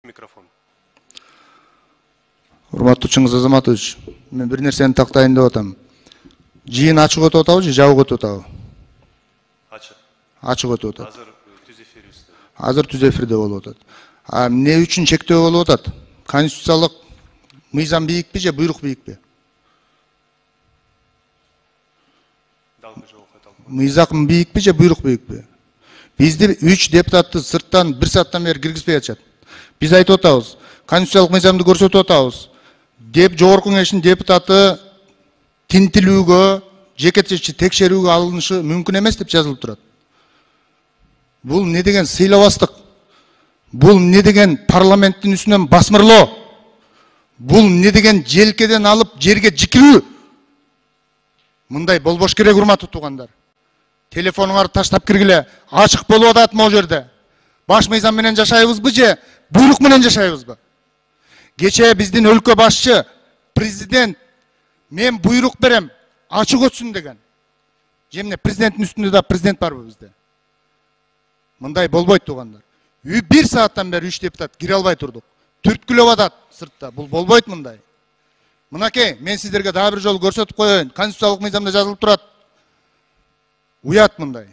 Микрофон. Урматтуу Чыңгыз Азаматович, мен бир нерсени тактайын деп атам. Жыйын ачык өтүп атабы же жабык өтүп атабы? Ачык. Ачык өтүп атат. Азыр түз эфирибизде. Азыр түз эфирде болуп атат. Эмне үчүн чектөө болуп атат? Конституциялык мыйзам бийикпи же буйрук бийикпи? Мыйзам бийикпи же буйрук бийикпи? Бизди 3 депутатты сырттан 1 сааттан бери киргизбей атышат. Биз айтып атабыз, конституциялык мыйзамды көрсөтүп атабыз. Жогорку Кеңештин депутаты тинтилүүгө, жекече текшерүүгө алынышы мүмкүн эмес деп жазылып турат. Бул не деген сыйлабастык? Бул не деген парламенттин үстүнөн басмырлоо? Бул не деген желкеден алып жерге жикирүү? Мындай болбош керек, урматтуу туугандар. Телефонуңарды таштап киргиле, ачык болуп атат могу жерде. Баш мыйзам менен жашайбызбы же буйрук менен жашайбызбы? Кечээ биздин өлкө башчы президент мен буйрук берем, ачык өтсүн деген. Жемне президенттин үстүндө да президент барбы бизде? Мындай болбойт туугандар. 1 сааттан бери 3 депутат кире албай турдук. Түрткүлөп атат сыртта. Бул болбойт мындай. Мынакей, мен сиздерге дагы бир жолу көрсөтүп коеюн. Конституциялык мыйзамда жазылып турат. Уят мындай.